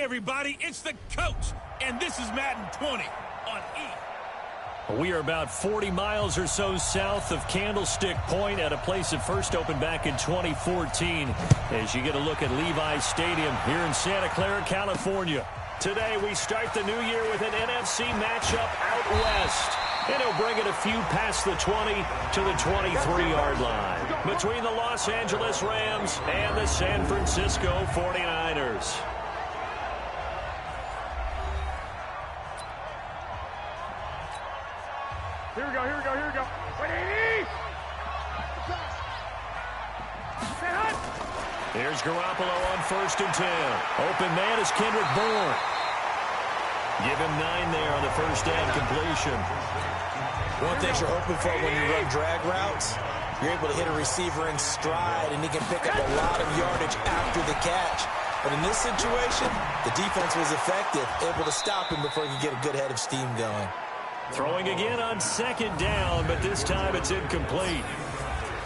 everybody, it's the coach, and this is Madden 20 on E. We are about 40 miles or so south of Candlestick Point at a place that first opened back in 2014 as you get a look at Levi Stadium here in Santa Clara, California. Today we start the new year with an NFC matchup out west. And he'll bring it a few past the 20 to the 23-yard line between the Los Angeles Rams and the San Francisco 49ers. Here we go. Here's Garoppolo on 1st and 10. Open man is Kendrick Bourne. Give him 9 there on the first down completion. One thing you're hoping for when you run drag routes, you're able to hit a receiver in stride, and he can pick up a lot of yardage after the catch. But in this situation, the defense was effective, able to stop him before he could get a good head of steam going. Throwing again on 2nd down, but this time it's incomplete.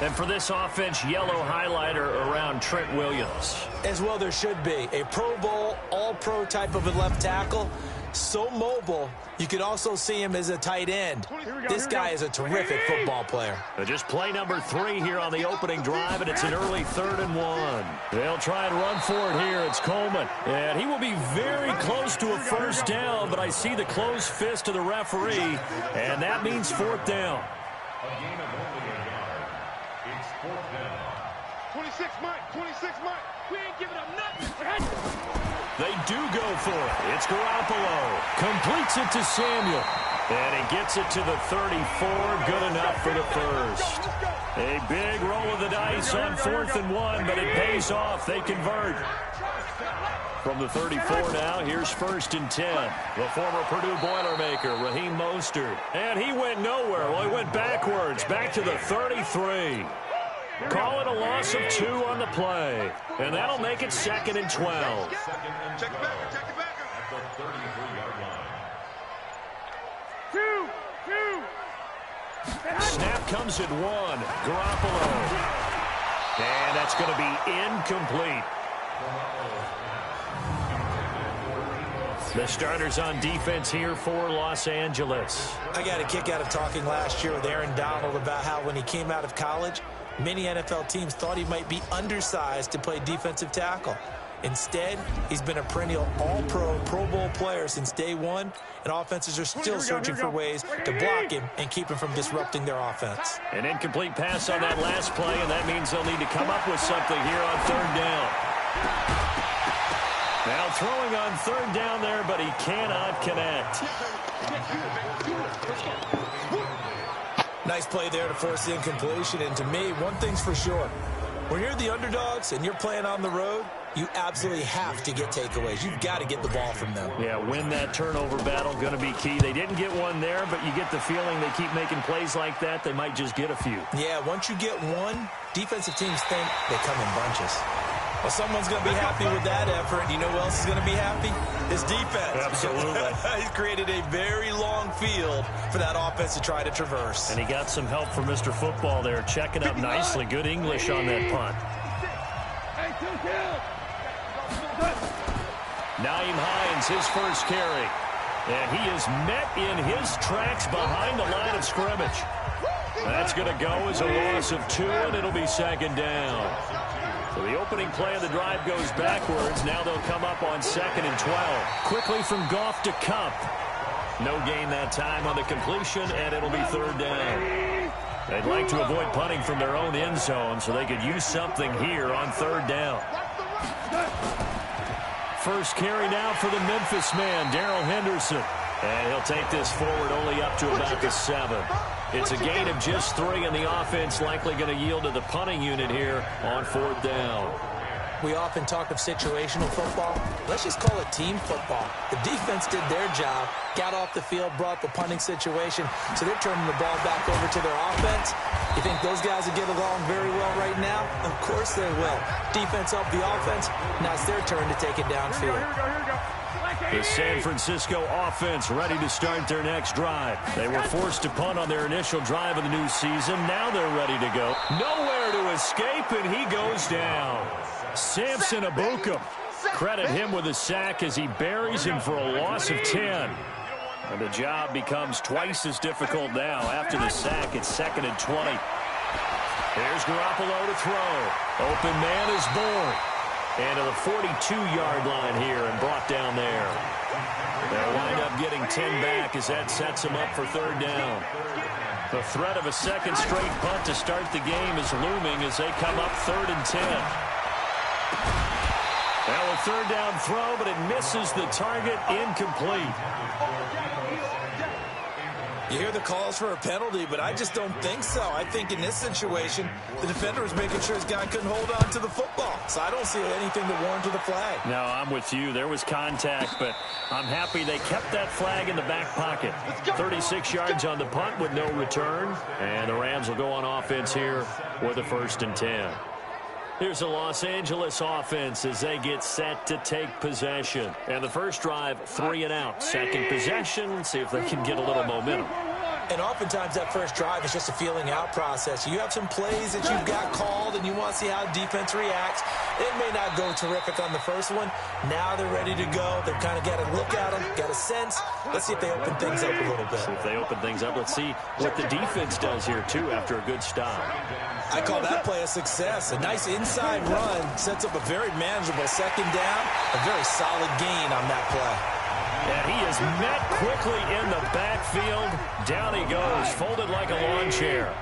And for this offense, yellow highlighter around Trent Williams. As well there should be. A Pro Bowl, all-pro type of a left tackle. So mobile, you could also see him as a tight end. This guy is a terrific football player. Just play number 3 here on the opening drive, and it's an early 3rd and 1. They'll try and run for it here. It's Coleman. And he will be very close to a first down, but I see the closed fist of the referee, and that means 4th down. A gain of only a yard. It's 4th down. 26 Mike. We ain't giving up nothing. They do go for it. It's Garoppolo. Completes it to Samuel. And he gets it to the 34. Good enough for the first. A big roll of the dice on 4th and 1, but it pays off. They convert. From the 34 now, here's 1st and 10. The former Purdue Boilermaker, Raheem Mostert. And he went nowhere. Well, he went backwards, back to the 33. Call it a loss of 2 on the play. And that'll make it 2nd and 12. Check it back. At the 33-yard line. Snap comes at 1. Garoppolo. And that's going to be incomplete. The starters on defense here for Los Angeles. I got a kick out of talking last year with Aaron Donald about how when he came out of college, many NFL teams thought he might be undersized to play defensive tackle. Instead, he's been a perennial all-pro, Pro Bowl player since day one, and offenses are still searching for ways to block him and keep him from disrupting their offense. An incomplete pass on that last play, and that means they'll need to come up with something here on 3rd down. Now throwing on 3rd down there, but he cannot connect. Nice play there to force the incompletion, and to me, one thing's for sure. When you're the underdogs and you're playing on the road, you absolutely have to get takeaways. You've got to get the ball from them. Yeah, win that turnover battle, going to be key. They didn't get one there, but you get the feeling they keep making plays like that, they might just get a few. Yeah, once you get one, defensive teams think they come in bunches. Well, someone's going to be happy with that effort. You know who else is going to be happy? His defense. Absolutely. He's created a very long field for that offense to try to traverse. And he got some help from Mr. Football there, checking up nicely. Good English on that punt. Nyheim Hines, his first carry. And he is met in his tracks behind the line of scrimmage. That's going to go as a loss of 2, and it'll be 2nd down. So the opening play of the drive goes backwards. Now they'll come up on 2nd and 12. Quickly from Goff to Kupp. No gain that time on the completion, and it'll be 3rd down. They'd like to avoid punting from their own end zone, so they could use something here on 3rd down. First carry now for the Memphis man, Darrell Henderson. And he'll take this forward only up to about the 7. It's a gain of just 3, and the offense likely going to yield to the punting unit here on 4th down. We often talk of situational football. Let's just call it team football. The defense did their job, got off the field, brought the punting situation, so they're turning the ball back over to their offense. You think those guys will get along very well right now? Of course they will. Defense helped the offense. Now it's their turn to take it downfield. The San Francisco offense ready to start their next drive. They were forced to punt on their initial drive of the new season. Now they're ready to go. Nowhere to escape, and he goes down. Samson Ebukam Credit him with a sack as he buries him for a loss of 10. And the job becomes twice as difficult now. After the sack, it's 2nd and 20. Here's Garoppolo to throw. Open man is born. And to the 42-yard line here and brought down there. They'll wind up getting 10 back as that sets them up for 3rd down. The threat of a second straight punt to start the game is looming as they come up 3rd and 10. Now a 3rd down throw, but it misses the target, incomplete. You hear the calls for a penalty, but I just don't think so. I think in this situation, the defender was making sure his guy couldn't hold on to the football. So I don't see anything that warranted the flag. No, I'm with you. There was contact, but I'm happy they kept that flag in the back pocket. 36 yards on the punt with no return. And the Rams will go on offense here with a 1st and 10. Here's the Los Angeles offense as they get set to take possession. And the first drive, 3 and out. Second possession, see if they can get a little momentum. And oftentimes that first drive is just a feeling out process. You have some plays that you've got called and you want to see how defense reacts. It may not go terrific on the first one. Now they're ready to go. They've kind of got to look at them, got a sense. Let's see if they open things up a little bit. See if they open things up. Let's see what the defense does here, too, after a good stop. I call that play a success. A nice inside run sets up a very manageable 2nd down. A very solid gain on that play. And he is met quickly in the backfield. Down he goes, folded like a lawn chair.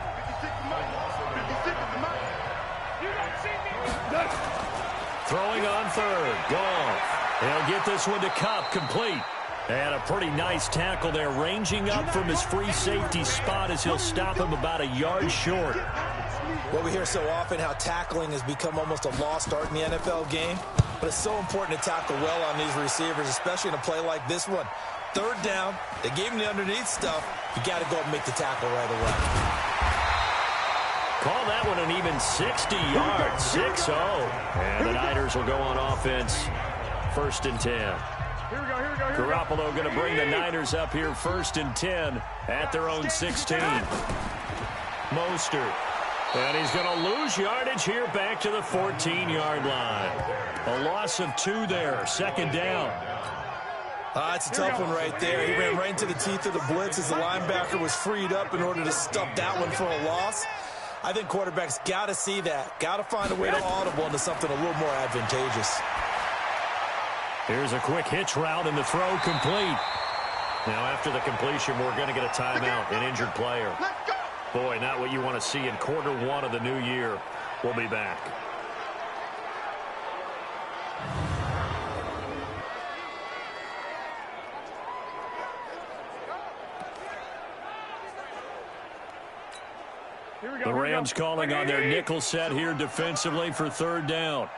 Throwing on 3rd, Goff. He'll get this one to Kupp, complete. And a pretty nice tackle there, ranging up from his free safety spot as he'll stop him about a yard short. Well, we hear so often how tackling has become almost a lost art in the NFL game. But it's so important to tackle well on these receivers, especially in a play like this one. 3rd down, they gave him the underneath stuff. You got to go and make the tackle right away. Call that one an even 60 yards, 6-0. And the Niners will go on offense, 1st and 10. Garoppolo going to bring the Niners up here 1st and 10 at their own 16. Mostert. And he's going to lose yardage here back to the 14-yard line. A loss of 2 there, 2nd down. It's a tough one right there. He ran right into the teeth of the blitz as the linebacker was freed up in order to stuff that one for a loss. I think quarterbacks got to see that. Got to find a way to audible into something a little more advantageous. Here's a quick hitch route and the throw complete. Now after the completion, we're going to get a timeout, an injured player. Boy, not what you want to see in quarter 1 of the new year. We'll be back. The Rams calling on their nickel set here defensively for 3rd down.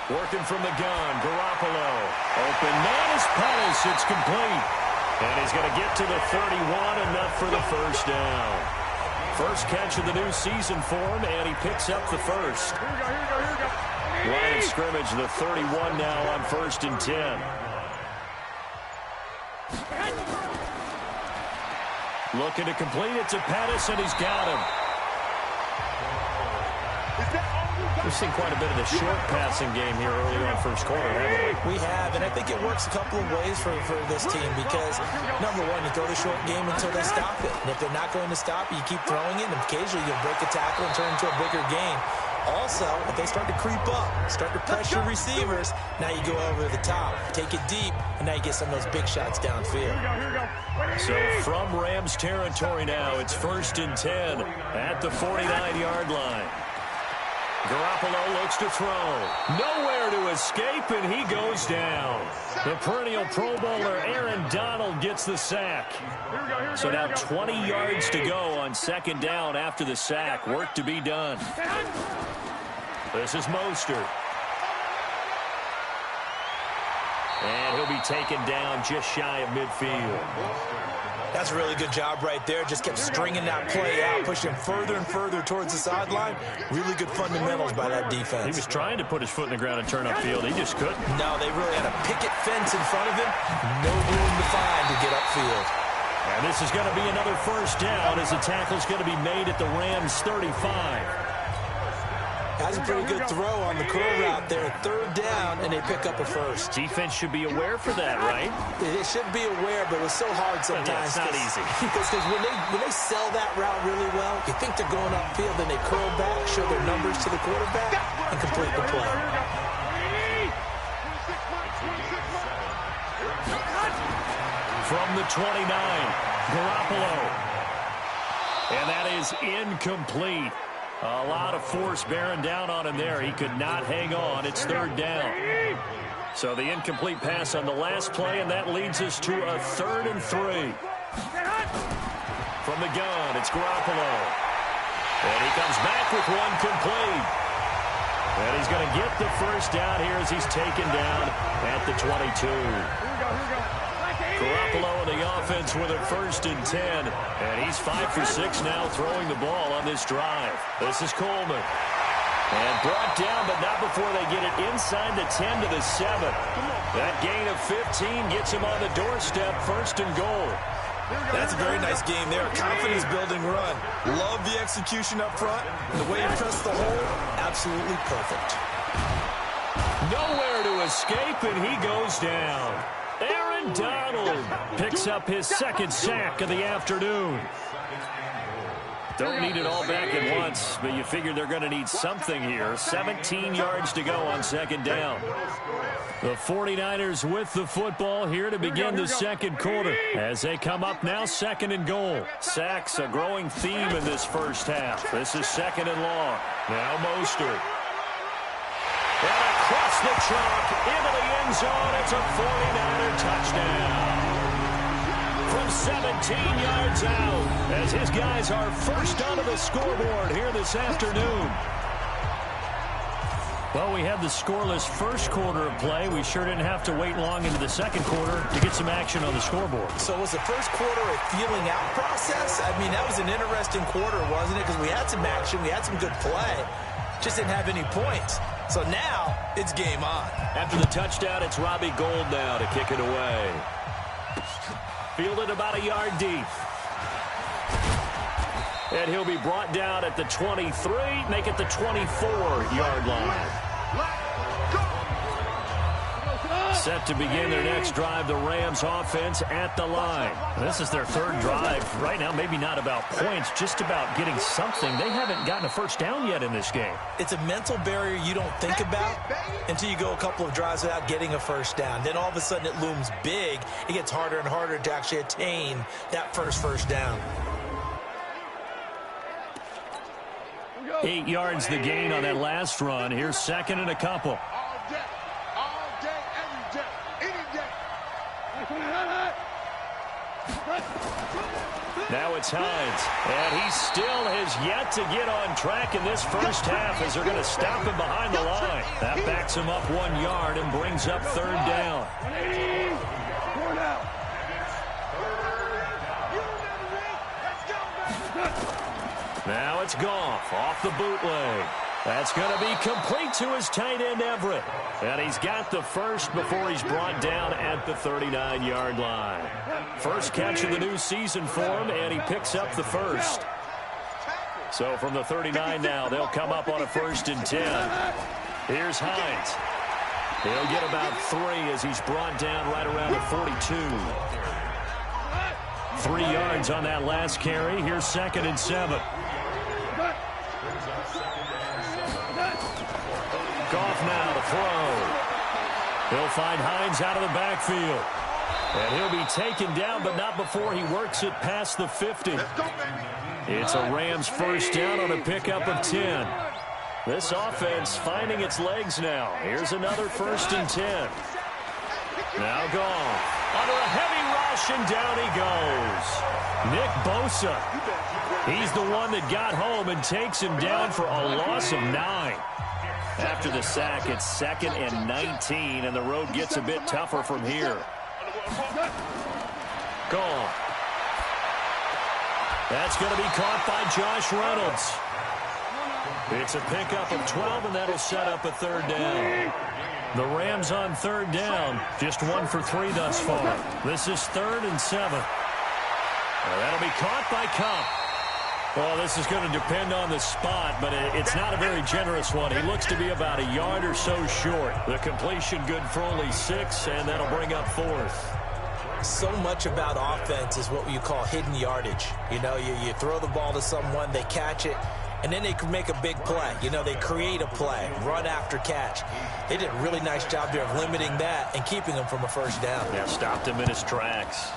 Working from the gun, Garoppolo. Open man is Pettis. It's complete. And he's going to get to the 31, enough for the 1st down. First catch of the new season for him, and he picks up the 1st. Line of scrimmage, the 31 now on 1st and 10. Looking to complete it to Pettis, and he's got him. We've seen quite a bit of the short passing game here early on first quarter, haven't we? We have, and I think it works a couple of ways for this team because, number one, you throw the short game until they stop it. And if they're not going to stop it, you keep throwing it, and occasionally you'll break a tackle and turn into a bigger game. Also, if they start to creep up, start to pressure receivers, now you go over the top, take it deep, and now you get some of those big shots downfield. So from Rams territory now, it's 1st and 10 at the 49-yard line. Garoppolo looks to throw. Nowhere to escape, and he goes down. The perennial Pro Bowler Aaron Donald gets the sack. So now 20 yards to go on 2nd down after the sack. Work to be done. This is Mostert. And he'll be taken down just shy of midfield. That's a really good job right there. Just kept stringing that play out, pushing further and further towards the sideline. Really good fundamentals by that defense. He was trying to put his foot in the ground and turn upfield. He just couldn't. No, they really had a picket fence in front of him. No room to find to get upfield. And this is going to be another 1st down as the tackle's going to be made at the Rams 35. That's a pretty good throw on the curl route there. Third down, and they pick up a first. Defense should be aware for that, right? They should be aware, but it's so hard sometimes. Yeah, it's not easy. Because when they sell that route really well, you think they're going upfield, then they curl back, show their numbers to the quarterback, and complete the play. From the 29, Garoppolo. And that is incomplete. A lot of force bearing down on him there. He could not hang on. It's third down. So the incomplete pass on the last play, and that leads us to a 3rd and 3. From the gun, it's Garoppolo. And he comes back with one complete. And he's going to get the first down here as he's taken down at the 22. Garoppolo and the offense with a 1st and 10. And he's 5 for 6 now throwing the ball on this drive. This is Coleman. And brought down, but not before they get it inside the 10 to the 7. That gain of 15 gets him on the doorstep, 1st and goal. That's a very nice game there. Confidence-building run. Love the execution up front. The way he pressed the hole, absolutely perfect. Nowhere to escape, and he goes down. Aaron Donald picks up his 2nd sack of the afternoon. Don't need it all back at once, but you figure they're going to need something here. 17 yards to go on 2nd down. The 49ers with the football here to begin the 2nd quarter. As they come up now, 2nd and goal. Sacks, a growing theme in this first half. This is 2nd and long. Now Mostert. And across the chalk, into the end zone. It's a 49er touchdown. From 17 yards out, as his guys are first onto the scoreboard here this afternoon. Well, we had the scoreless first quarter of play. We sure didn't have to wait long into the 2nd quarter to get some action on the scoreboard. So was the first quarter a feeling out process? I mean, that was an interesting quarter, wasn't it? Because we had some action, we had some good play. Just didn't have any points. So now, it's game on. After the touchdown, it's Robbie Gould now to kick it away. Fielded about a yard deep. And he'll be brought down at the 23, make it the 24-yard line. Set to begin their next drive, the Rams offense at the line. This is their 3rd drive. Right now, maybe not about points, just about getting something. They haven't gotten a first down yet in this game. It's a mental barrier you don't think about until you go a couple of drives without getting a first down. Then all of a sudden it looms big. It gets harder and harder to actually attain that first down. 8 yards the gain on that last run. Here's 2nd and a couple. Now it's Hines, and he still has yet to get on track in this first half as they're going to stop him behind the line. That backs him up 1 yard and brings up 3rd down. Now it's Goff off the bootleg. That's going to be complete to his tight end, Everett. And he's got the first before he's brought down at the 39-yard line. First catch of the new season for him, and he picks up the first. So from the 39 now, they'll come up on a 1st and 10. Here's Hines. He'll get about 3 as he's brought down right around the 42. 3 yards on that last carry. Here's 2nd and 7. Goff now to throw. He'll find Hines out of the backfield. And he'll be taken down, but not before he works it past the 50. It's a Rams first down on a pickup of 10. This offense finding its legs now. Here's another 1st and 10. Now Goff under a heavy rush, and down he goes. Nick Bosa. He's the one that got home and takes him down for a loss of 9. After the sack, it's 2nd and 19, and the road gets a bit tougher from here. Goff. That's going to be caught by Josh Reynolds. It's a pickup of 12, and that'll set up a 3rd down. The Rams on 3rd down, just 1 for 3 thus far. This is 3rd and 7. That'll be caught by Kupp. Well, this is going to depend on the spot, but it's not a very generous one. He looks to be about a yard or so short. The completion good for only 6, and that'll bring up 4th. So much about offense is what you call hidden yardage. You know, you throw the ball to someone, they catch it, and then they can make a big play. You know, they create a play, run after catch. They did a really nice job there of limiting that and keeping him from a first down. Yeah, stopped him in his tracks.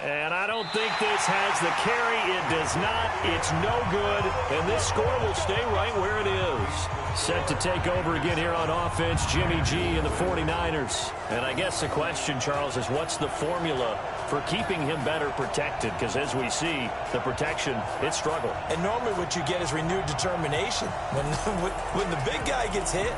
And I don't think this has the carry. It does not. It's no good. And this score will stay right where it is. Set to take over again here on offense, Jimmy G and the 49ers. And I guess the question, Charles, is what's the formula for keeping him better protected? Because as we see, the protection, it struggled. And normally what you get is renewed determination. When the big guy gets hit,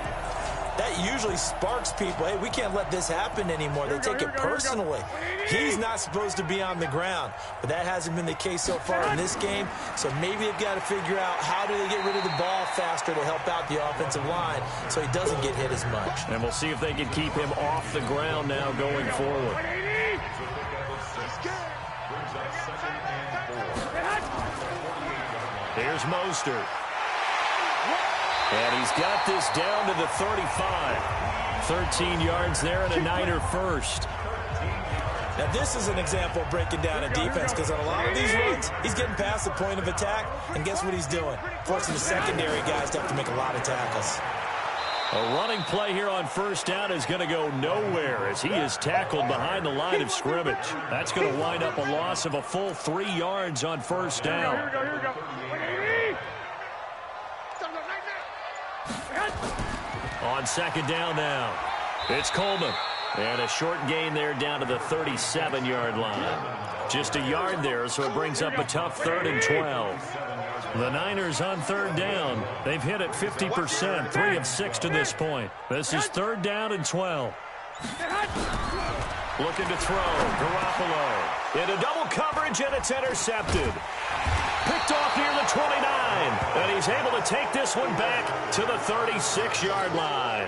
that usually sparks people. Hey, we can't let this happen anymore. They take it personally. He's not supposed to be on the ground, but that hasn't been the case so far in this game. So maybe they've got to figure out how do they get rid of the ball faster to help out the offensive line so he doesn't get hit as much. And we'll see if they can keep him off the ground now going forward. Here's Mostert. And he's got this down to the 35. 13 yards there and a Niner first. Now, this is an example of breaking down a defense because on a lot of these runs, he's getting past the point of attack, and guess what he's doing? Forcing the secondary guys to have to make a lot of tackles. A running play here on first down is going to go nowhere as he is tackled behind the line of scrimmage. That's going to wind up a loss of a full 3 yards on first down. Here we go. On second down now, it's Coleman. And a short gain there down to the 37-yard line. Just a yard there, so it brings up a tough 3rd and 12. The Niners on third down. They've hit it 50%, 3 of 6 to this point. This is 3rd down and 12. Looking to throw, Garoppolo. Into double coverage, and it's intercepted. Picked off near the 29, and he's able to take this one back to the 36-yard line.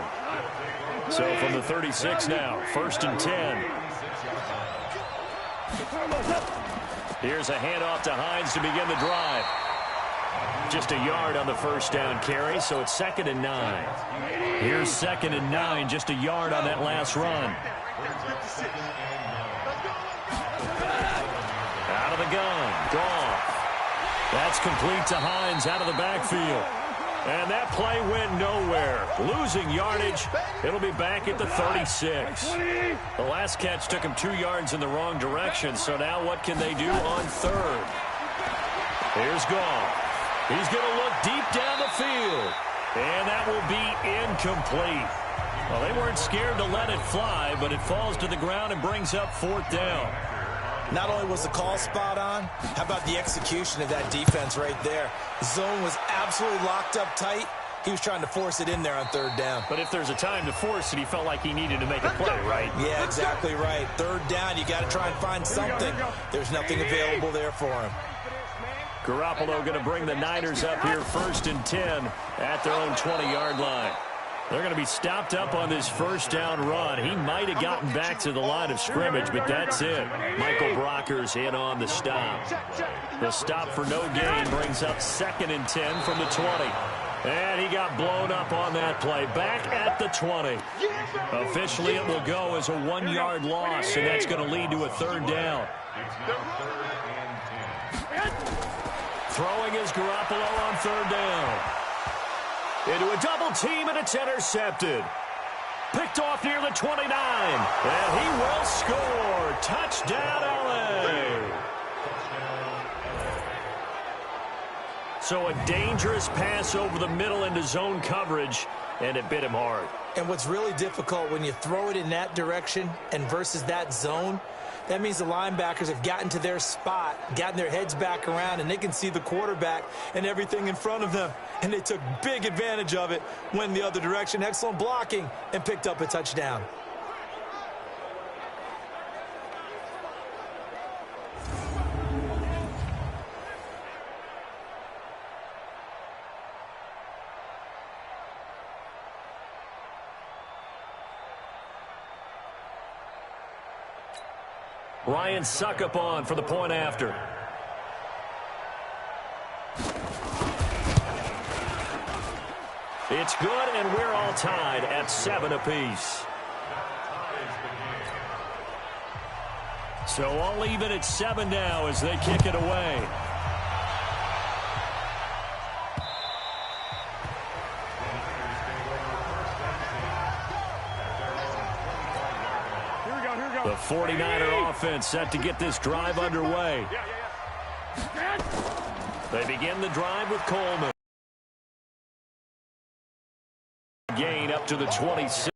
So from the 36 now, 1st and 10. Here's a handoff to Hines to begin the drive. Just a yard on the first down carry, so it's 2nd and 9. Here's 2nd and 9, just a yard on that last run. Out of the gun, Goff. That's complete to Hines out of the backfield. And that play went nowhere. Losing yardage. It'll be back at the 36. The last catch took him 2 yards in the wrong direction, so now what can they do on 3rd? Here's Goff. He's going to look deep down the field. And that will be incomplete. Well, they weren't scared to let it fly, but it falls to the ground and brings up 4th down. Not only was the call spot on, how about the execution of that defense right there? The zone was absolutely locked up tight. He was trying to force it in there on 3rd down. But if there's a time to force it, he felt like he needed to make a play, right? Yeah, exactly right. 3rd down, you got to try and find something. There's nothing available there for him. Garoppolo going to bring the Niners up here 1st and 10 at their own 20-yard line. They're going to be stopped up on this first down run. He might have gotten back to the line of scrimmage, but that's it. Michael Brockers in on the stop. The stop for no gain brings up 2nd and 10 from the 20. And he got blown up on that play. Back at the 20. Officially, it will go as a 1-yard loss, and that's going to lead to a 3rd down. Throwing is Garoppolo on 3rd down. Into a double team, and it's intercepted. Picked off near the 29. And he will score. Touchdown, L.A. So a dangerous pass over the middle into zone coverage, and it bit him hard. And what's really difficult when you throw it in that direction and versus that zone, that means the linebackers have gotten to their spot, gotten their heads back around, and they can see the quarterback and everything in front of them. And they took big advantage of it, went the other direction, excellent blocking, and picked up a touchdown. Ryan Succop on for the point after. It's good, and we're all tied at 7 apiece. So all even at 7 now as they kick it away. The 49er offense set to get this drive underway. They begin the drive with Coleman. Gain up to the 26.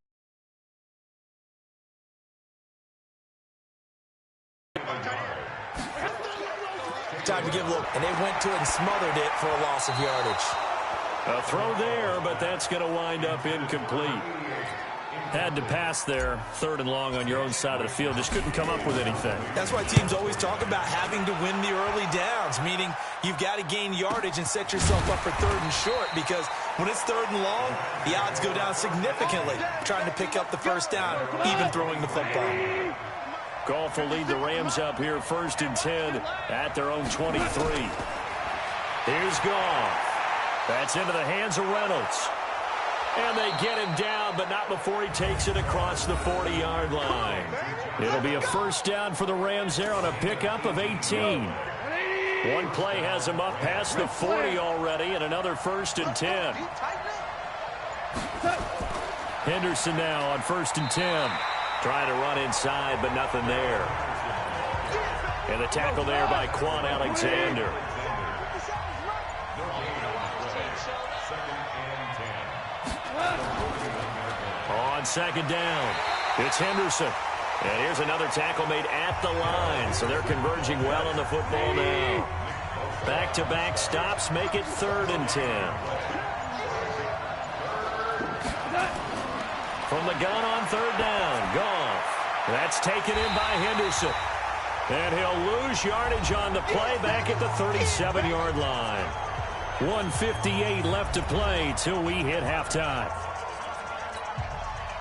Time to give a look, and they went to it and smothered it for a loss of yardage. A throw there, but that's going to wind up incomplete. Had to pass there, 3rd and long on your own side of the field. Just couldn't come up with anything. That's why teams always talk about having to win the early downs, meaning you've got to gain yardage and set yourself up for 3rd and short, because when it's 3rd and long, the odds go down significantly trying to pick up the first down, even throwing the football. Goff will lead the Rams up here 1st and 10 at their own 23. Here's Goff. That's into the hands of Reynolds. And they get him down, but not before he takes it across the 40-yard line. It'll be a first down for the Rams there on a pickup of 18. One play has him up past the 40 already, and another 1st and 10. Henderson now on 1st and 10. Trying to run inside, but nothing there. And the tackle there by Quan Alexander. On 2nd down, it's Henderson. And here's another tackle made at the line, so they're converging well on the football now. Back-to-back stops make it 3rd and 10. From the gun on 3rd down, Goff. That's taken in by Henderson. And he'll lose yardage on the play back at the 37-yard line. 1:58 left to play till we hit halftime.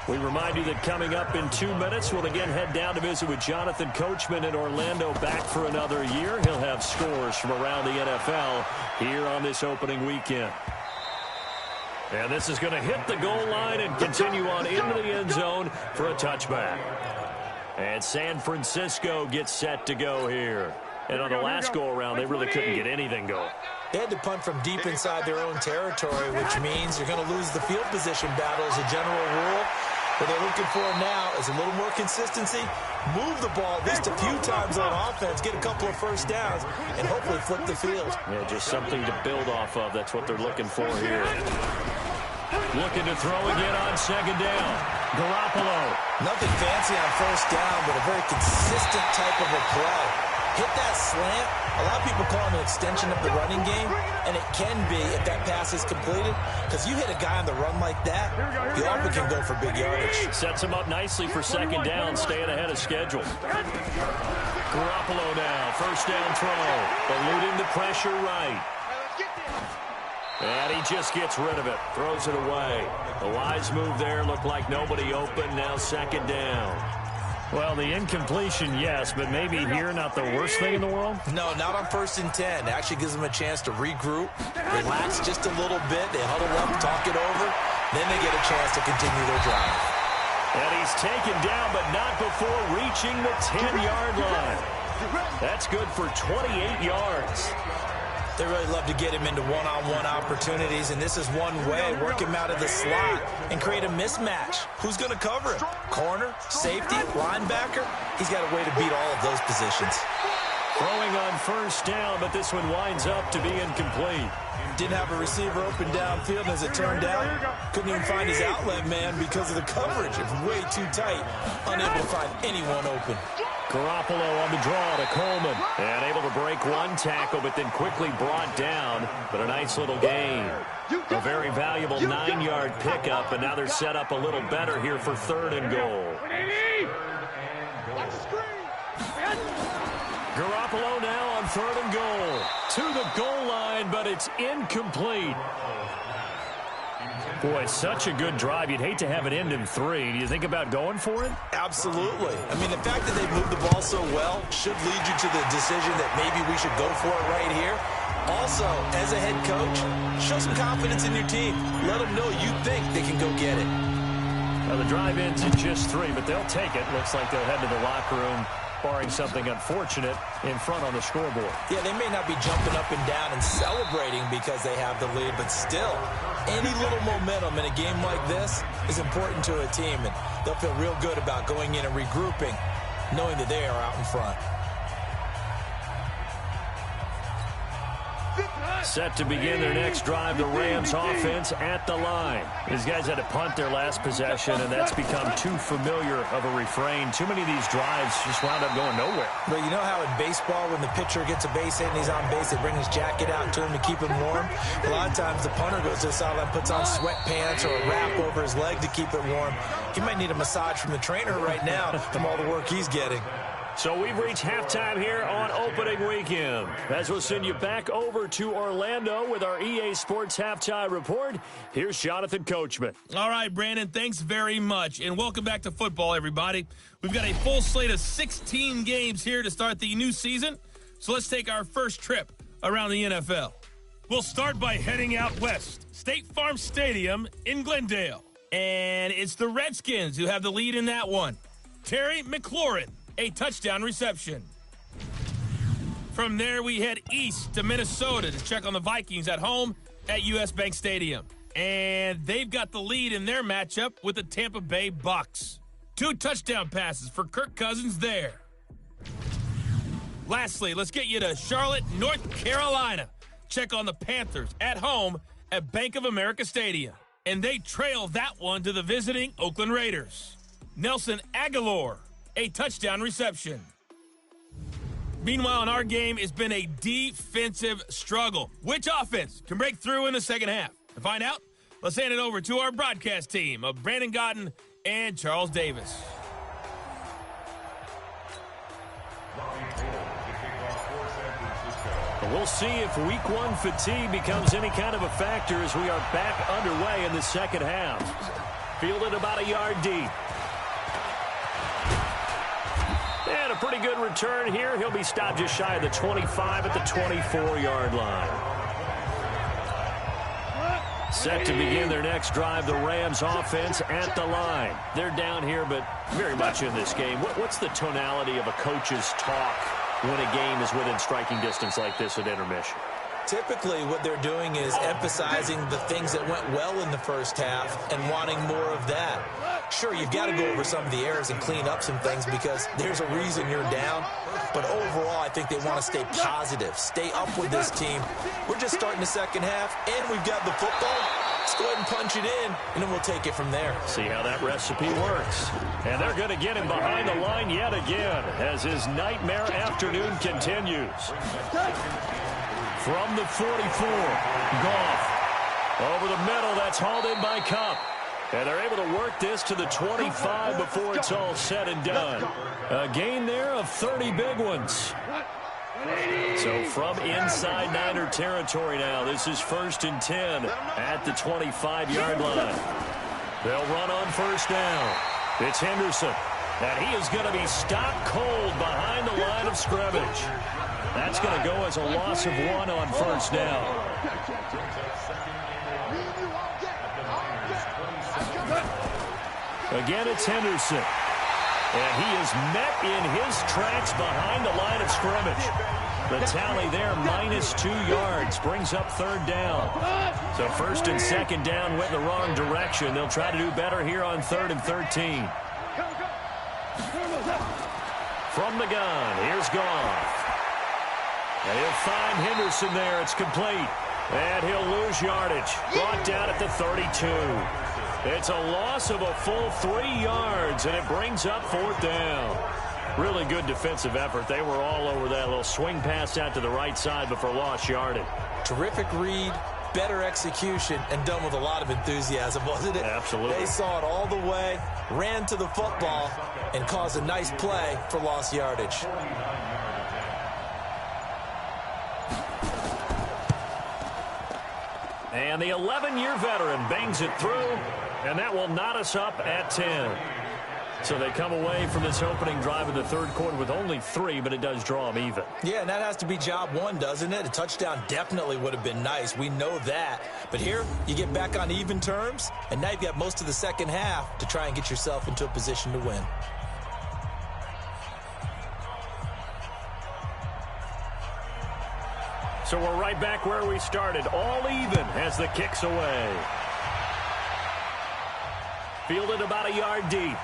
We remind you that coming up in 2 minutes, we'll again head down to visit with Jonathan Coachman in Orlando, back for another year. He'll have scores from around the NFL here on this opening weekend. And this is going to hit the goal line and continue on into the end zone for a touchback. And San Francisco gets set to go here. And on the last go-around, they really couldn't get anything going. They had to punt from deep inside their own territory, which means you're going to lose the field position battle as a general rule. What they're looking for now is a little more consistency, move the ball at least a few times on offense, get a couple of first downs, and hopefully flip the field. Yeah, just something to build off of. That's what they're looking for here. Looking to throw again on 2nd down. Garoppolo. Nothing fancy on 1st down, but a very consistent type of a play. Hit that slant. A lot of people call it an extension of the running game, and it can be if that pass is completed, because you hit a guy on the run like that, you often can go for big yardage. Sets him up nicely for 2nd down, staying ahead of schedule. Garoppolo now, 1st down throw, eluding the pressure right. And he just gets rid of it, throws it away. The wise move there, looked like nobody open, now 2nd down. Well, the incompletion, yes, but maybe here not the worst thing in the world? No, not on 1st and 10. It actually gives them a chance to regroup, relax just a little bit. They huddle up, talk it over. Then they get a chance to continue their drive. And he's taken down, but not before reaching the 10-yard line. That's good for 28 yards. They really love to get him into one-on-one opportunities, and this is one way. Work him out of the slot and create a mismatch. Who's going to cover him? Corner, safety, linebacker? He's got a way to beat all of those positions. Throwing on 1st down, but this one winds up to be incomplete. Didn't have a receiver open downfield, and as it turned out, couldn't even find his outlet man because of the coverage. It was way too tight, unable to find anyone open. Garoppolo on the draw to Coleman. And able to break one tackle, but then quickly brought down. But a nice little gain. A very valuable 9-yard pickup, and now they're set up a little better here for 3rd and goal. Garoppolo now on 3rd and goal. To the goal line, but it's incomplete. Boy, such a good drive. You'd hate to have it end in 3. Do you think about going for it? Absolutely. I mean, the fact that they moved the ball so well should lead you to the decision that maybe we should go for it right here. Also, as a head coach, show some confidence in your team. Let them know you think they can go get it. Well, the drive ends at just 3, but they'll take it. Looks like they'll head to the locker room, barring something unfortunate in front on the scoreboard. Yeah, they may not be jumping up and down and celebrating because they have the lead, but still, any little momentum in a game like this is important to a team, and they'll feel real good about going in and regrouping, knowing that they are out in front. Set to begin their next drive, the Rams offense at the line. These guys had to punt their last possession, and that's become too familiar of a refrain. Too many of these drives just wound up going nowhere. But you know how in baseball, when the pitcher gets a base hit and he's on base, they bring his jacket out to him to keep him warm? A lot of times the punter goes to the sideline, puts on sweatpants or a wrap over his leg to keep it warm. He might need a massage from the trainer right now from all the work he's getting. So we've reached halftime here on opening weekend. As we'll send you back over to Orlando with our EA Sports Halftime Report, here's Jonathan Coachman. All right, Brandon, thanks very much. And welcome back to football, everybody. We've got a full slate of 16 games here to start the new season. So let's take our first trip around the NFL. We'll start by heading out west. State Farm Stadium in Glendale. And it's the Redskins who have the lead in that one. Terry McLaurin, a touchdown reception. From there, we head east to Minnesota to check on the Vikings at home at US Bank Stadium. And they've got the lead in their matchup with the Tampa Bay Bucks. 2 touchdown passes for Kirk Cousins there. Lastly, let's get you to Charlotte, North Carolina. Check on the Panthers at home at Bank of America Stadium. And they trail that one to the visiting Oakland Raiders. Nelson Aguilar, a touchdown reception. Meanwhile, in our game, it's been a defensive struggle. Which offense can break through in the second half? To find out, let's hand it over to our broadcast team of Brandon Gaudin and Charles Davis. We'll see if week 1 fatigue becomes any kind of a factor as we are back underway in the second half. Fielded about a yard deep. And a pretty good return here. He'll be stopped just shy of the 25 at the 24-yard line. Set to begin their next drive, the Rams offense at the line. They're down here, but very much in this game. What's the tonality of a coach's talk when a game is within striking distance like this at intermission? Typically, what they're doing is emphasizing the things that went well in the first half and wanting more of that. Sure, you've got to go over some of the errors and clean up some things because there's a reason you're down. But overall, I think they want to stay positive, stay up with this team. We're just starting the second half, and we've got the football. Let's go ahead and punch it in, and then we'll take it from there. See how that recipe works. And they're going to get him behind the line yet again as his nightmare afternoon continues. From the 44, Goff. Over the middle, that's hauled in by Kupp. And they're able to work this to the 25 before it's all said and done. A gain there of 30 big ones. So from inside Niner territory now, this is 1st and 10 at the 25-yard line. They'll run on first down. It's Henderson. And he is going to be stopped cold behind the line of scrimmage. That's going to go as a loss of 1 on first down. Again, it's Henderson. And he is met in his tracks behind the line of scrimmage. The tally there, -2 yards, brings up 3rd down. So 1st and 2nd down went in the wrong direction. They'll try to do better here on 3rd and 13. From the gun, here's Goff. And he'll find Henderson there. It's complete. And he'll lose yardage. Brought down at the 32. It's a loss of a full 3 yards, and it brings up 4th down. Really good defensive effort. They were all over that little swing pass out to the right side before lost yardage. Terrific read, better execution, and done with a lot of enthusiasm, wasn't it? Absolutely. They saw it all the way, ran to the football, and caused a nice play for lost yardage. And the 11-year veteran bangs it through, and that will knot us up at 10. So they come away from this opening drive in the third quarter with only 3, but it does draw them even. Yeah, and that has to be job one, doesn't it? A touchdown definitely would have been nice. We know that. But here, you get back on even terms, and now you've got most of the second half to try and get yourself into a position to win. So we're right back where we started, all even as the kick's away. Fielded about a yard deep.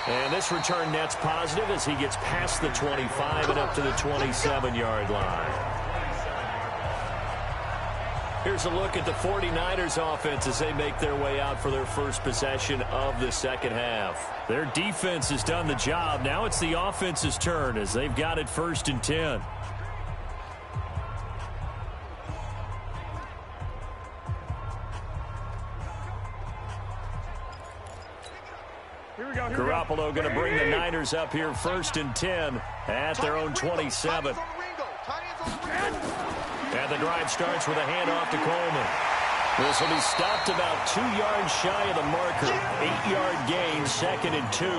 And this return net's positive as he gets past the 25 and up to the 27-yard line. Here's a look at the 49ers offense as they make their way out for their first possession of the second half. Their defense has done the job. Now it's the offense's turn as they've got it 1st and 10. Garoppolo going to bring the Niners up here 1st and 10 at their own 27. And the drive starts with a handoff to Coleman. This will be stopped about 2 yards shy of the marker. 8-yard gain, 2nd and 2.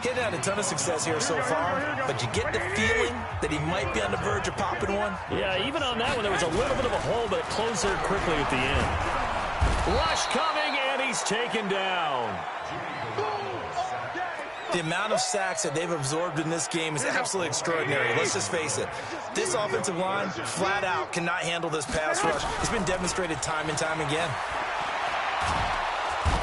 He's had a ton of success here so far, but you get the feeling that he might be on the verge of popping one. Yeah, even on that one, there was a little bit of a hole, but it closed there quickly at the end. Rush coming, and he's taken down. The amount of sacks that they've absorbed in this game is absolutely extraordinary. Let's just face it. This offensive line, flat out, cannot handle this pass rush. It's been demonstrated time and time again.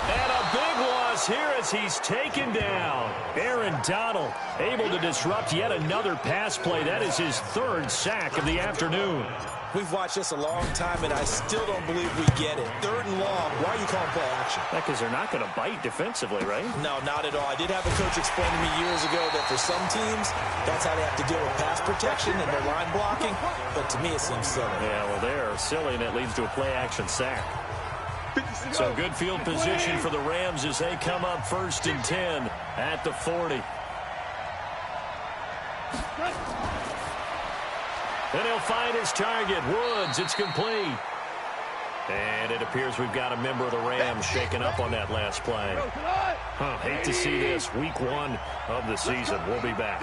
And a big loss here as he's taken down. Aaron Donald able to disrupt yet another pass play. That is his 3rd sack of the afternoon. We've watched this a long time, and I still don't believe we get it. 3rd and long. Why are you calling play action? Because they're not going to bite defensively, right? No, not at all. I did have a coach explain to me years ago that for some teams, that's how they have to deal with pass protection and their line blocking. But to me, it seems silly. Yeah, well, they're silly, and it leads to a play-action sack. So good field position for the Rams as they come up 1st and 10 at the 40. And he'll find his target. Woods, it's complete. And it appears we've got a member of the Rams shaken up on that last play. Hate to see this. Week 1 of the season. We'll be back.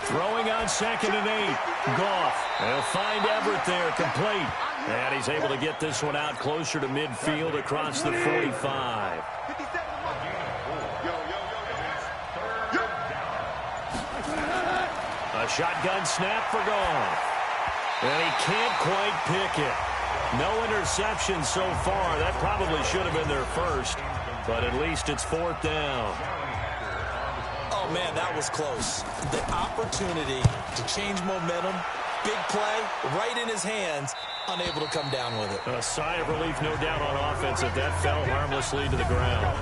Throwing on 2nd and 8. Goff. They'll find Everett there, complete. And he's able to get this one out closer to midfield across the 45. A shotgun snap for Goff. And he can't quite pick it. No interceptions so far. That probably should have been their first. But at least it's 4th down. Oh, man, that was close. The opportunity to change momentum, big play, right in his hands, unable to come down with it. A sigh of relief, no doubt, on offense if that fell harmlessly to the ground.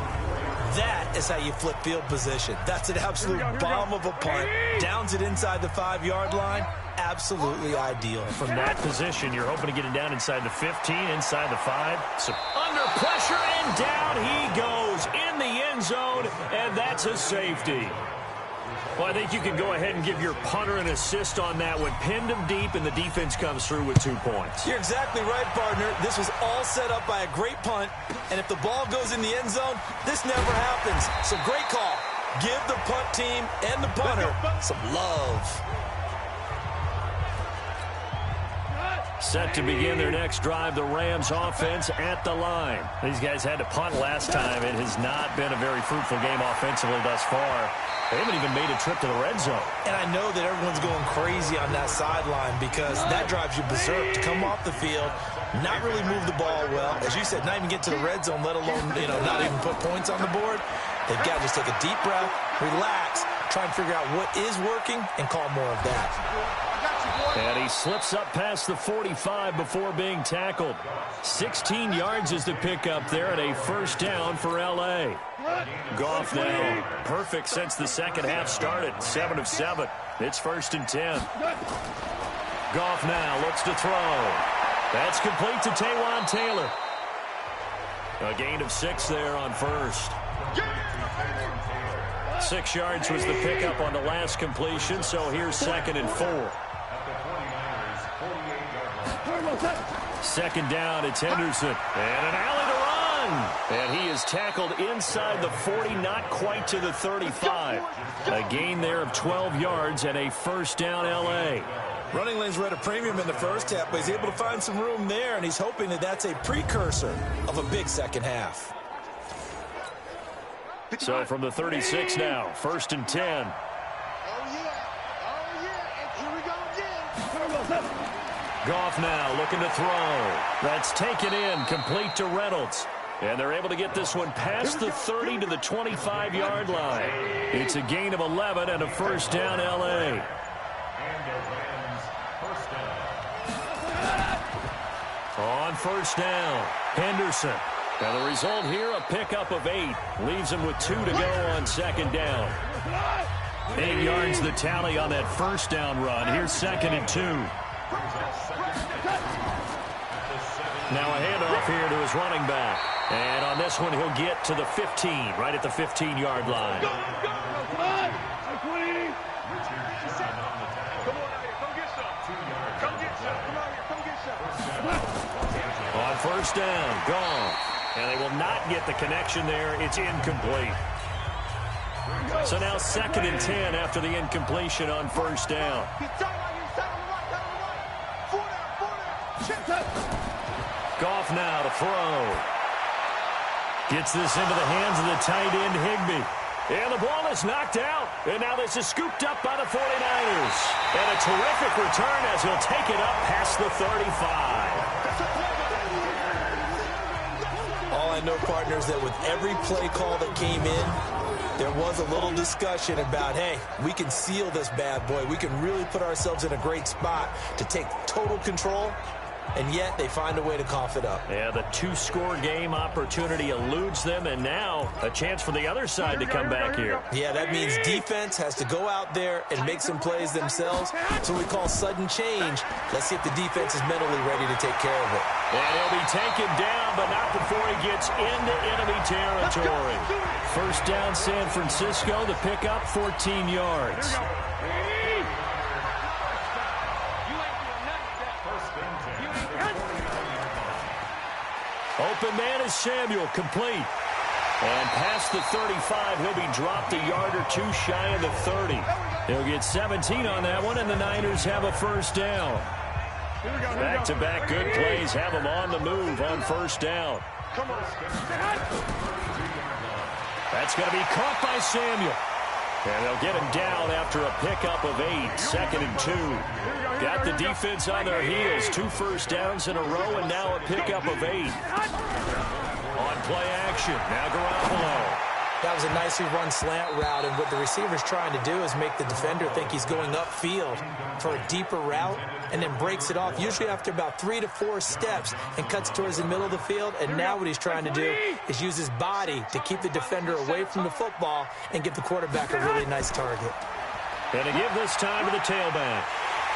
That is how you flip field position. That's an absolute bomb of a punt. Downs it inside the 5-yard line. Absolutely ideal. From that position, you're hoping to get it down inside the 15, inside the 5. So under pressure, and down he goes in the end zone, and that's a safety. Well, I think you can go ahead and give your punter an assist on that one. Pinned him deep, and the defense comes through with 2 points. You're exactly right, partner. This was all set up by a great punt, and if the ball goes in the end zone, this never happens. So great call. Give the punt team and the punter some love. Set to begin their next drive, the Rams offense at the line. These guys had to punt last time. It has not been a very fruitful game offensively thus far. They haven't even made a trip to the red zone. And I know that everyone's going crazy on that sideline because that drives you berserk to come off the field, not really move the ball well. As you said, not even get to the red zone, let alone, not even put points on the board. They've got to just take a deep breath, relax, try and figure out what is working, and call more of that. And he slips up past the 45 before being tackled. 16 yards is the pickup there, and a 1st down for L.A. Goff now perfect since the second half started. 7 of 7. It's 1st and 10. Goff now looks to throw. That's complete to Taywan Taylor. A gain of 6 there on 1st. 6 yards was the pickup on the last completion, so here's 2nd and 4. Second down, it's Henderson. And an alley to run. And he is tackled inside the 40, not quite to the 35. A gain there of 12 yards and a first down L.A. Running lanes were at a premium in the first half, but he's able to find some room there, and he's hoping that that's a precursor of a big second half. So from the 36 now, 1st and 10. Goff now looking to throw. That's taken in, complete to Reynolds. And they're able to get this one past the 30 to the 25-yard line. It's a gain of 11 and a first down L.A. On first down, Henderson. And the result here, a pickup of 8. Leaves him with 2 to go on second down. 8 yards the tally on that first down run. Here's 2nd and 2. Now a handoff here to his running back. And on this one, he'll get to the 15, right at the 15-yard line. On first down, gone. And they will not get the connection there. It's incomplete. So now 2nd and 10 after the incompletion on first down. Goff now to throw. Gets this into the hands of the tight end, Higbee. And the ball is knocked out. And now this is scooped up by the 49ers. And a terrific return as he'll take it up past the 35. All I know, partners, that with every play call that came in, there was a little discussion about, hey, we can seal this bad boy. We can really put ourselves in a great spot to take total control. And yet they find a way to cough it up. Yeah, the 2-score game opportunity eludes them, and now a chance for the other side to come back here. Yeah, that means defense has to go out there and make some plays themselves. That's what we call sudden change. Let's see if the defense is mentally ready to take care of it. And he'll be taken down, but not before he gets into enemy territory. First down, San Francisco, the pickup, 14 yards. Open man is Samuel, complete. And past the 35, he'll be dropped a yard or 2 shy of the 30. He'll get 17 on that one, and the Niners have a first down. Back-to-back good plays have them on the move on first down. That's going to be caught by Samuel. And they'll get him down after a pickup of 8, 2nd and 2. Got the defense on their heels, 2 first downs in a row, and now a pickup of 8. On play action, now Garoppolo. That was a nicely run slant route, and what the receiver's trying to do is make the defender think he's going upfield for a deeper route, and then breaks it off, usually after about 3 to 4 steps, and cuts towards the middle of the field. And now what he's trying to do is use his body to keep the defender away from the football and give the quarterback a really nice target. And to give this time to the tailback.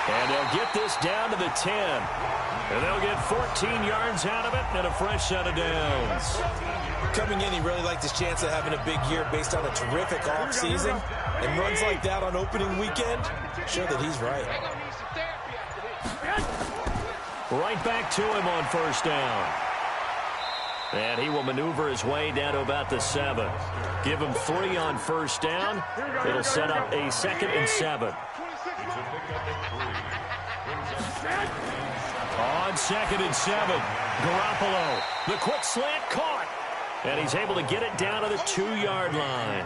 And they'll get this down to the 10. And they'll get 14 yards out of it and a fresh set of downs. Coming in, he really liked his chance of having a big year based on a terrific offseason. And runs like that on opening weekend show that he's right. Right back to him on first down. And he will maneuver his way down to about the 7. Give him 3 on first down. It'll set up a 2nd and 7. On 2nd and 7, Garoppolo. The quick slant caught. And he's able to get it down to the 2-yard line.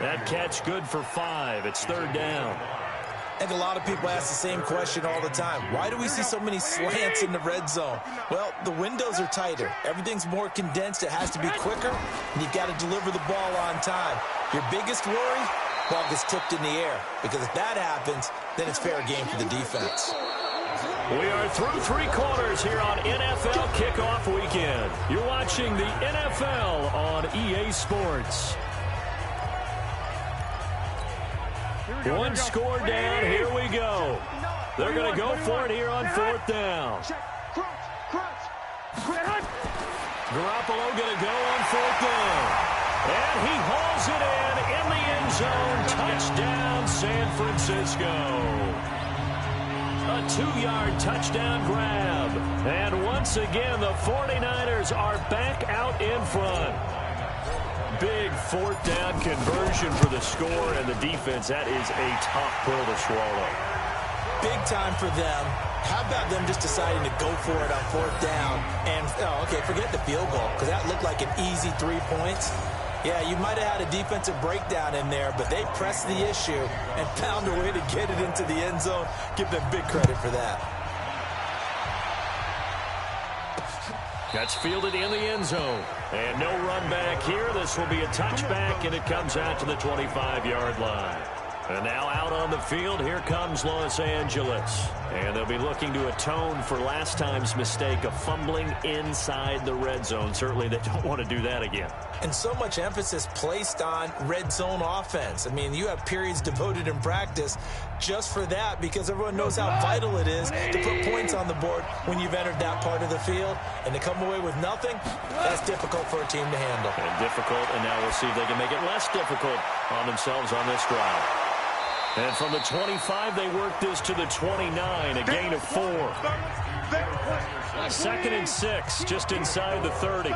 That catch good for 5. It's 3rd down. I think a lot of people ask the same question all the time. Why do we see so many slants in the red zone? Well, the windows are tighter. Everything's more condensed. It has to be quicker, and you've got to deliver the ball on time. Your biggest worry? Ball gets tipped in the air. Because if that happens, then it's fair game for the defense. We are through 3 quarters here on NFL Kickoff Weekend. You're watching the NFL on EA Sports. 1 score down. Here we go. They're going to go for it here on 4th down. Garoppolo going to go on 4th down. And he hauls it in the end zone. Touchdown, San Francisco. A 2-yard touchdown grab. And once again, the 49ers are back out in front. Big 4th down conversion for the score, and the defense, that is a tough pill to swallow. Big time for them. How about them just deciding to go for it on 4th down? And, forget the field goal, because that looked like an easy 3 points. Yeah, you might have had a defensive breakdown in there, but they pressed the issue and found a way to get it into the end zone. Give them big credit for that. That's fielded in the end zone. And no run back here. This will be a touchback, and it comes out to the 25-yard line. And now out on the field, here comes Los Angeles. And they'll be looking to atone for last time's mistake of fumbling inside the red zone. Certainly they don't want to do that again. And so much emphasis placed on red zone offense. I mean, you have periods devoted in practice just for that, because everyone knows how vital it is to put points on the board when you've entered that part of the field. And to come away with nothing, that's difficult for a team to handle. And difficult, and now we'll see if they can make it less difficult on themselves on this drive. And from the 25, they work this to the 29, a gain of 4. 2nd and 6, just inside the 30.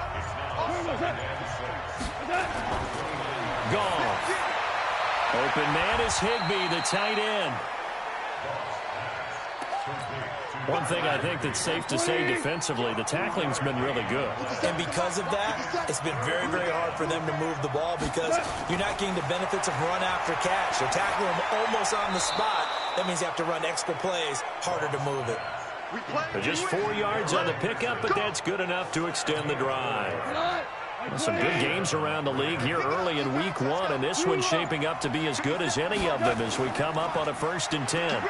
Goff. Open man is Higbee, the tight end. One thing I think that's safe to say defensively, the tackling's been really good. And because of that, it's been very, very hard for them to move the ball, because you're not getting the benefits of run after catch. They're tackling them almost on the spot. That means you have to run extra plays, harder to move it. Just 4 yards on the pickup, but that's good enough to extend the drive. Some good games around the league here early in week 1, and this one's shaping up to be as good as any of them as we come up on a 1st and 10.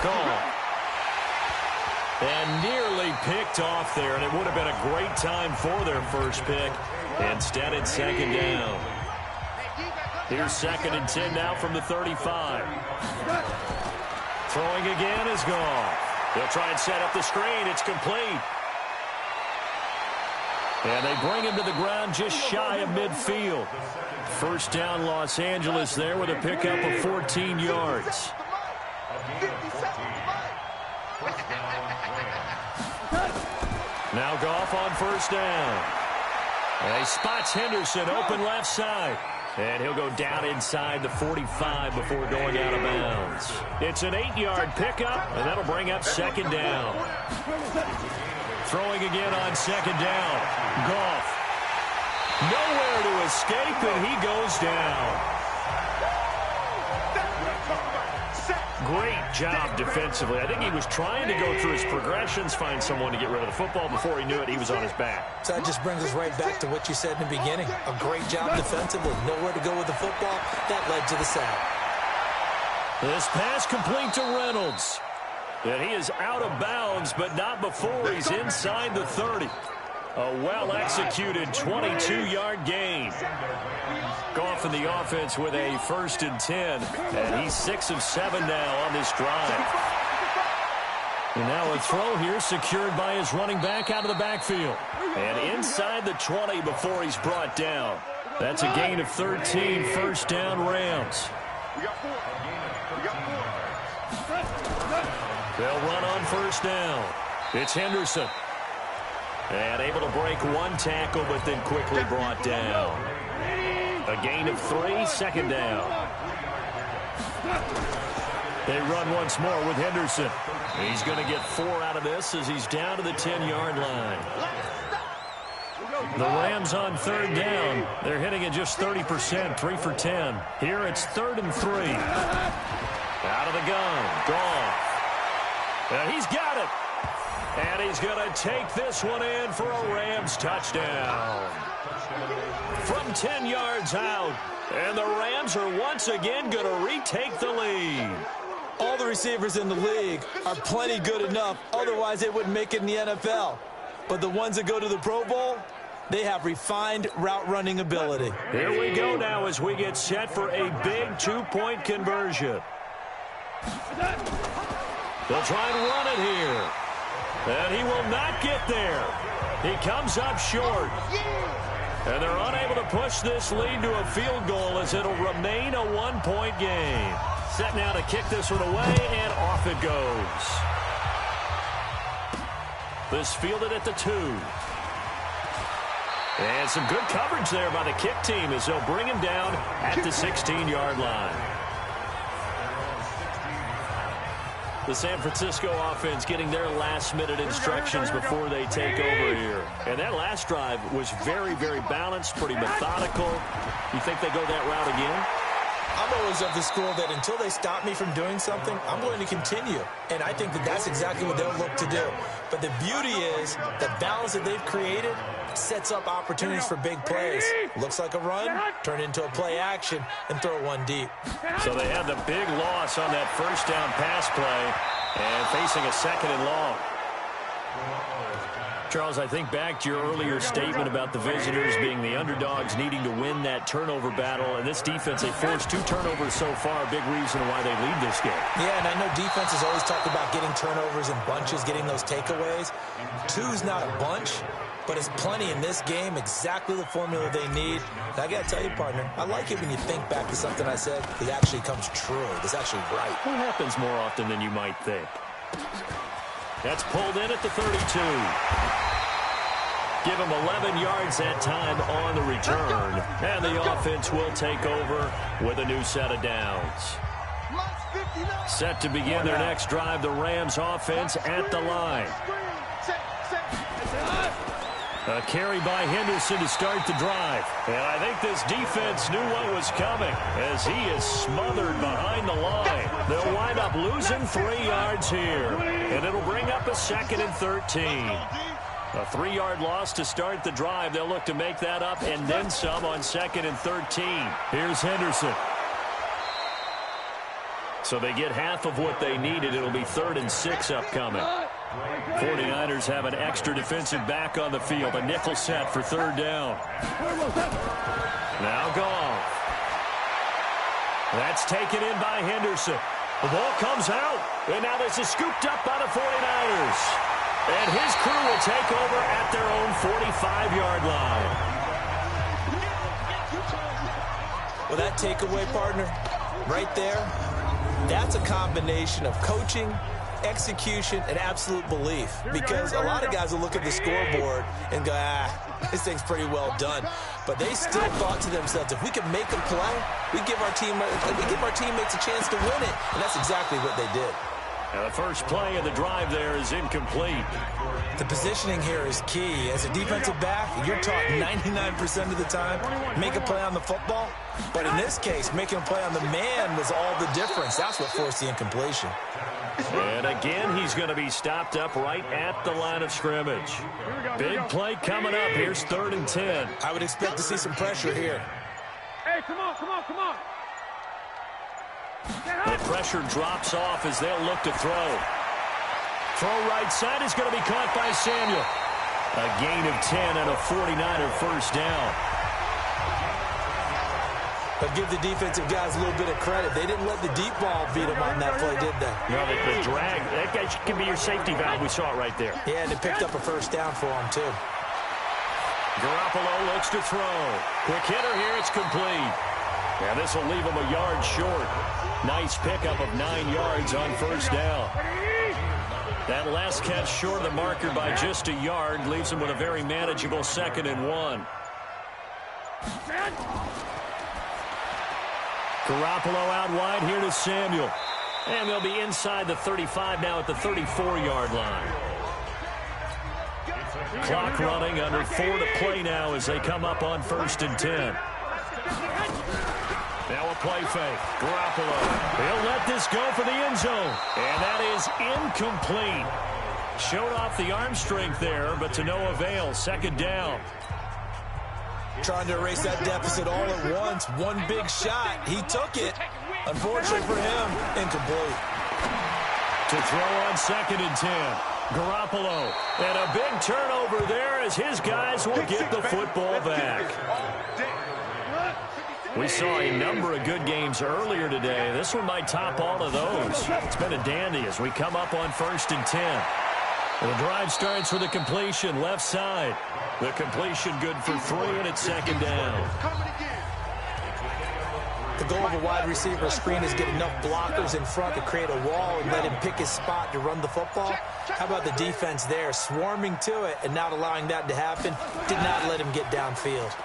Goff. And nearly picked off there, and it would have been a great time for their first pick. Instead, it's 2nd down. Here's 2nd and 10 now from the 35. Throwing again is Goff. They'll try and set up the screen. It's complete. And they bring him to the ground just shy of midfield. 1st down, Los Angeles there with a pickup of 14 yards. Now Goff on 1st down. And he spots Henderson open left side. And he'll go down inside the 45 before going out of bounds. It's an 8-yard pickup, and that'll bring up 2nd down. Throwing again on 2nd down. Goff. Nowhere to escape, and he goes down. Great job defensively. I think he was trying to go through his progressions, find someone to get rid of the football. Before he knew it, he was on his back. So that just brings us right back to what you said in the beginning. A great job defensively. Nowhere to go with the football. That led to the sack. This pass complete to Reynolds. And he is out of bounds, but not before he's inside the 30. A well-executed 22-yard gain. Goff in the offense with a 1st and 10. And he's 6 of 7 now on this drive. And now a throw here secured by his running back out of the backfield. And inside the 20 before he's brought down. That's a gain of 13, 1st down Rams. They'll run on 1st down. It's Henderson. And able to break one tackle, but then quickly brought down. A gain of 3, 2nd down. They run once more with Henderson. He's going to get 4 out of this as he's down to the 10-yard line. The Rams on 3rd down. They're hitting at just 30%, 3 for 10. Here it's 3rd and 3. Out of the gun, Goff. And he's got it. And he's going to take this one in for a Rams touchdown. From 10 yards out. And the Rams are once again going to retake the lead. All the receivers in the league are plenty good enough. Otherwise, they wouldn't make it in the NFL. But the ones that go to the Pro Bowl, they have refined route running ability. Here we go now as we get set for a big 2-point conversion. They'll try and run it here. And he will not get there. He comes up short. And they're unable to push this lead to a field goal as it'll remain a 1-point game. Set now to kick this one away, and off it goes. This fielded at the 2. And some good coverage there by the kick team as they'll bring him down at the 16-yard line. The San Francisco offense getting their last-minute instructions before they take over here. And that last drive was very, very balanced, pretty methodical. You think they go that route again? I'm always of the school that until they stop me from doing something, I'm going to continue. And I think that that's exactly what they'll look to do. But the beauty is the balance that they've created sets up opportunities for big plays. Looks like a run, turn it into a play action, and throw one deep. So they had the big loss on that first down pass play and facing a 2nd and long. Charles, I think back to your earlier statement about the visitors being the underdogs needing to win that turnover battle. And this defense, they forced 2 turnovers so far, a big reason why they lead this game. Yeah, and I know defenses always talk about getting turnovers in bunches, getting those takeaways. 2's not a bunch, but it's plenty in this game, exactly the formula they need. And I got to tell you, partner, I like it when you think back to something I said that actually comes true. It's actually right. What happens more often than you might think? That's pulled in at the 32. Give him 11 yards that time on the return. And the offense will take over with a new set of downs. Set to begin their next drive, the Rams offense at the line. A carry by Henderson to start the drive. And I think this defense knew what was coming as he is smothered behind the line. They'll wind up losing 3 yards here. And it'll bring up a 2nd and 13. A 3-yard loss to start the drive. They'll look to make that up and then some on 2nd and 13. Here's Henderson. So they get half of what they needed. It'll be 3rd and 6 upcoming. 49ers have an extra defensive back on the field. A nickel set for 3rd down. Now Goff. That's taken in by Henderson. The ball comes out. And now this is scooped up by the 49ers. And his crew will take over at their own 45-yard line. Well, that takeaway, partner, right there, that's a combination of coaching, execution, and absolute belief. Because a lot of guys will look at the scoreboard and go, this thing's pretty well done. But they still thought to themselves, if we can make a play, we give our teammates a chance to win it. And that's exactly what they did. Now the first play of the drive there is incomplete. The positioning here is key. As a defensive back, you're taught 99% of the time, make a play on the football. But in this case, making a play on the man was all the difference. That's what forced the incompletion. And again, he's going to be stopped up right at the line of scrimmage. Big play coming up. Here's 3rd and 10. I would expect to see some pressure here. Hey, come on, come on, come on. The pressure drops off as they'll look to throw. Throw right side is going to be caught by Samuel. A gain of 10 and a 49er first down. But give the defensive guys a little bit of credit. They didn't let the deep ball beat them on that play, did they? No, the drag. That guy can be your safety valve. We saw it right there. Yeah, and they picked up a first down for him, too. Garoppolo looks to throw. Quick hitter here. It's complete. And this will leave him a yard short. Nice pickup of 9 yards on first down. That last catch short of the marker by just a yard leaves him with a very manageable 2nd and 1. Garoppolo out wide here to Samuel. And they'll be inside the 35 now at the 34-yard line. Clock running, under 4 to play now as they come up on 1st and 10. Now a play fake. Garoppolo. He'll let this go for the end zone. And that is incomplete. Showed off the arm strength there, but to no avail. 2nd down. Trying to erase that deficit all at once. One big shot. He took it. Unfortunately for him, incomplete. To throw on 2nd and 10. Garoppolo. And a big turnover there as his guys will get the football back. We saw a number of good games earlier today. This one might top all of those. It's been a dandy as we come up on 1st and 10. The drive starts with a completion left side. The completion good for 3, and it's 2nd down. The goal of a wide receiver screen is get enough blockers in front to create a wall and let him pick his spot to run the football. How about the defense there, swarming to it and not allowing that to happen? Did not let him get downfield.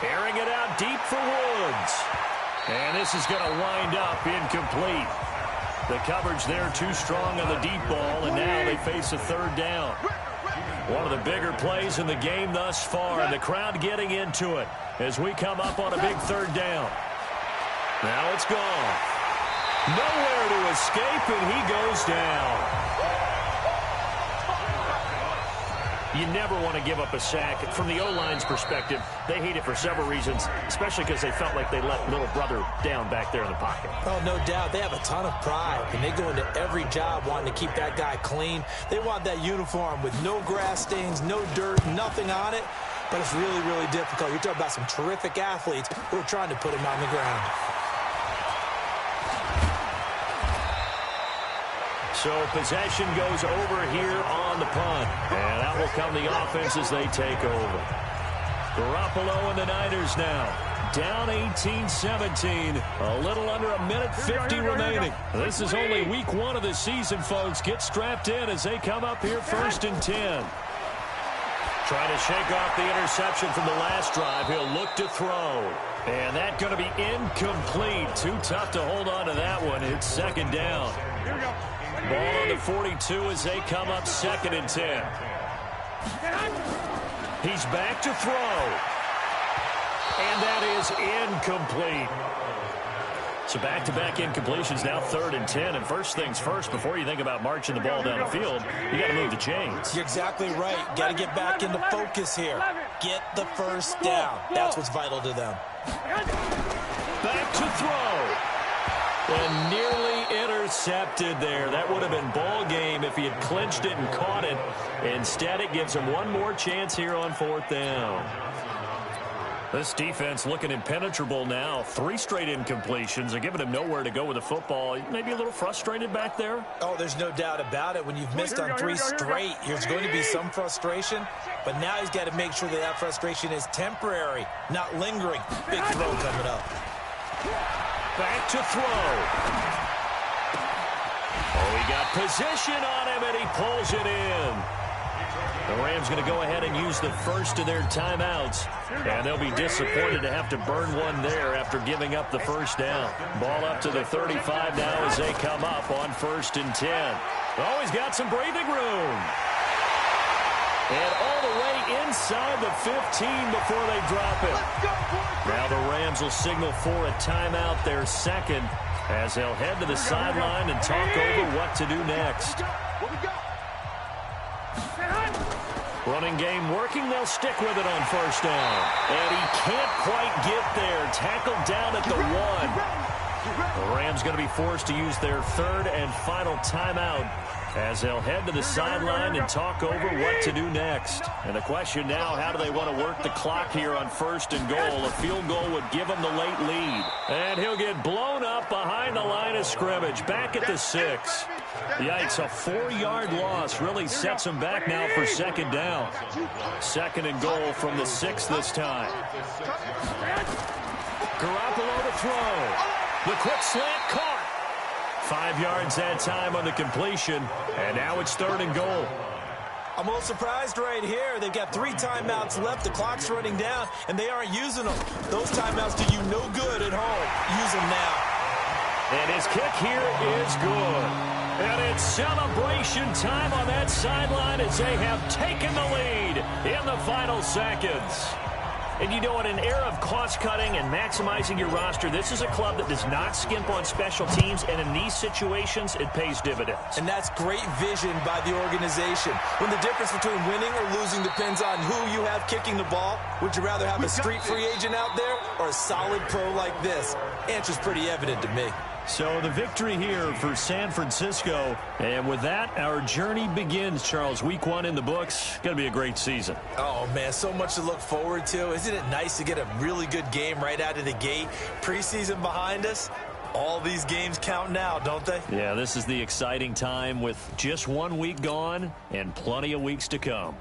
Airing it out deep for Woods. And this is going to wind up incomplete. The coverage there too strong on the deep ball, and now they face a third down. One of the bigger plays in the game thus far, and the crowd getting into it as we come up on a big third down. Now it's gone. Nowhere to escape, and he goes down. You never want to give up a sack. From the O-line's perspective, they hate it for several reasons, especially because they felt like they let little brother down back there in the pocket. Oh, no doubt. They have a ton of pride, and they go into every job wanting to keep that guy clean. They want that uniform with no grass stains, no dirt, nothing on it. But it's really, really difficult. You're talking about some terrific athletes who are trying to put him on the ground. So possession goes over here on the punt. And out will come the offense as they take over. Garoppolo and the Niners now. Down 18-17. A little under a minute 50 remaining. This is only week 1 of the season, folks. Get strapped in as they come up here 1st and 10. Trying to shake off the interception from the last drive. He'll look to throw. And that's going to be incomplete. Too tough to hold on to that one. It's 2nd down. Here we go. Ball on the 42 as they come up 2nd and 10. He's back to throw. And that is incomplete. So back-to-back incompletions, now 3rd and 10. And first things first, before you think about marching the ball down the field, you got to move the chains. You're exactly right. Got to get back into focus here. Get the first down. That's what's vital to them. Back to throw. And nearly intercepted there. That would have been ball game if he had clinched it and caught it. Instead, it gives him one more chance here on 4th down. This defense looking impenetrable now. 3 straight incompletions. They're giving him nowhere to go with the football. Maybe a little frustrated back there. Oh, there's no doubt about it. When you've missed on 3 straight, there's going to be some frustration. But now he's got to make sure that that frustration is temporary, not lingering. Big throw coming up. Back to throw. Oh, he got position on him, and he pulls it in. The Rams going to go ahead and use the first of their timeouts. And they'll be disappointed to have to burn one there after giving up the first down. Ball up to the 35 now as they come up on 1st and 10. Oh, he's got some breathing room. And all the way inside the 15 before they drop it. Now the Rams will signal for a timeout, their 2nd, as they'll head to the sideline and talk over what to do next. Running game working. They'll stick with it on 1st down. And he can't quite get there. Tackled down at the 1. The Rams going to be forced to use their 3rd and final timeout as they'll head to the sideline and talk over what to do next. And the question now, how do they want to work the clock here on 1st and goal? A field goal would give them the late lead. And he'll get blown up behind the line of scrimmage, back at the 6. Yikes, a 4-yard loss really sets him back now for 2nd down. 2nd and goal from the 6 this time. Garoppolo to throw. The quick slant caught. 5 yards that time on the completion, and now it's 3rd and goal. I'm a little surprised right here. They've got 3 timeouts left. The clock's running down, and they aren't using them. Those timeouts do you no good at home. Use them now. And his kick here is good. And it's celebration time on that sideline as they have taken the lead in the final seconds. And you know, in an era of cost-cutting and maximizing your roster, this is a club that does not skimp on special teams, and in these situations, it pays dividends. And that's great vision by the organization. When the difference between winning or losing depends on who you have kicking the ball, would you rather have a street free agent out there or a solid pro like this? Answer's pretty evident to me. So the victory here for San Francisco. And with that, our journey begins, Charles. Week 1 in the books. Going to be a great season. Oh, man, so much to look forward to. Isn't it nice to get a really good game right out of the gate? Preseason behind us. All these games count now, don't they? Yeah, this is the exciting time with just 1 week gone and plenty of weeks to come.